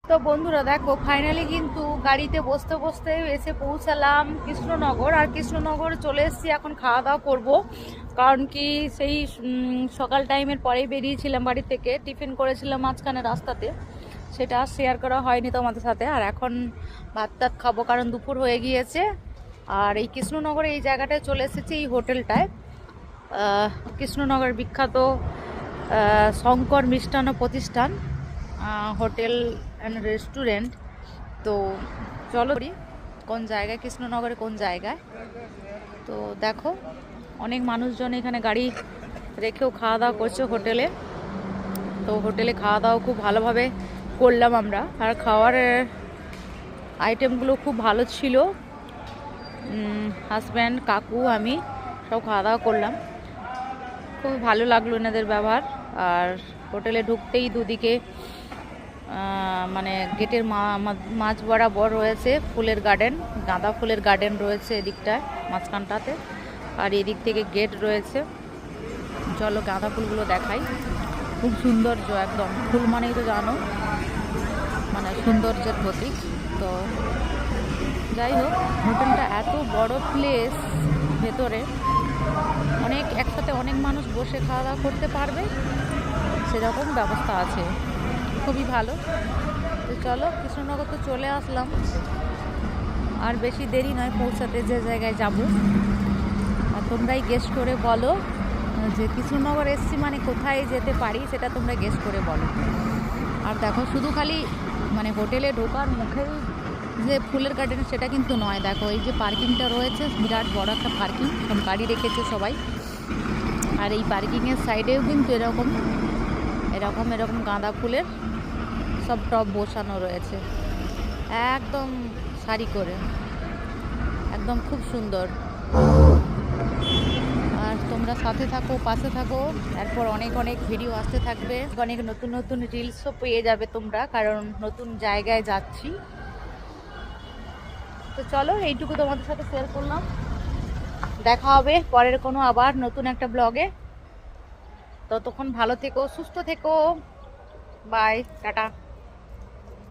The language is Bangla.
তো বন্ধুরা দেখো, ফাইনালি কিন্তু গাড়িতে বসতে বসতে এসে পৌঁছালাম কৃষ্ণনগর। আর কৃষ্ণনগর চলে এসেছি, এখন খাওয়া দাওয়া করবো। কারণ কি সেই সকাল টাইমের পরেই বেরিয়েছিলাম বাড়ি থেকে, টিফিন করেছিলাম মাঝখানে রাস্তাতে, সেটা আর শেয়ার করা হয়নি তোমাদের সাথে। আর এখন ভাত টাত খাবো, কারণ দুপুর হয়ে গিয়েছে। আর এই কৃষ্ণনগরে এই জায়গাটায় চলে এসেছি, এই হোটেলটায়। কৃষ্ণনগর বিখ্যাত শঙ্কর মিষ্টান্ন প্রতিষ্ঠান, হোটেল অ্যান্ড রেস্টুরেন্ট। তো চলো কোন জায়গায়, কৃষ্ণনগরে কোন জায়গায়। তো দেখো, অনেক মানুষজন এখানে গাড়ি রেখেও খাওয়া দাওয়া করছে হোটেলে। তো হোটেলে খাওয়া দাওয়া খুব ভালোভাবে করলাম আমরা। আর খাওয়ার আইটেমগুলো খুব ভালো ছিল। হাজব্যান্ড, কাকু, আমি সব খাওয়া দাওয়া করলাম। খুব ভালো লাগলো এনাদের ব্যবহার। আর হোটেলে ঢুকতেই দুদিকে মানে গেটের মাঝ বরাবর রয়েছে ফুলের গার্ডেন, গাঁদা ফুলের গার্ডেন রয়েছে এদিকটায় মাঝখানটাতে। আর এদিক থেকে গেট রয়েছে। চলো গাঁদা ফুলগুলো দেখাই। খুব সৌন্দর্য, একদম ফুল মানেই তো জানো মানে সৌন্দর্যের প্রতীক। তো যাই হোক, হোটেলটা এত বড় প্লেস, ভেতরে একসাথে অনেক মানুষ বসে খাওয়া দাওয়া করতে পারবে, সেরকম ব্যবস্থা আছে, খুবই ভালো। তো চলো, কৃষ্ণনগর তো চলে আসলাম, আর বেশি দেরি নয় পৌঁছাতে যে জায়গায় যাব। আর তোমরাই গেস করে বলো যে কৃষ্ণনগর এসছি মানে কোথায় যেতে পারি, সেটা তোমরা গেস করে বলো। আর দেখো, শুধু খালি মানে হোটেলে ঢোকার মুখেই যে ফুলের গার্ডেন সেটা কিন্তু নয়। দেখো এই যে পার্কিংটা রয়েছে, বিরাট বড় একটা পার্কিং, গাড়ি রেখেছে সবাই। আর এই পার্কিংয়ের সাইডেও কিন্তু এরকম গাঁদা ফুলের সব টব বসানো রয়েছে, একদম সারি করে, একদম খুব সুন্দর। আর তোমরা সাথে থাকো, পাশে থাকো, এরপর অনেক ভিডিও আসতে থাকবে, অনেক নতুন রিলসও পেয়ে যাবে তোমরা, কারণ নতুন জায়গায় যাচ্ছি। তো চলো, এইটুকু তোমাদের সাথে শেয়ার করলাম। দেখা হবে পরের কোনো আবার নতুন একটা ব্লগে। ততক্ষণ ভালো থেকো, সুস্থ থেকো। Bye, tata.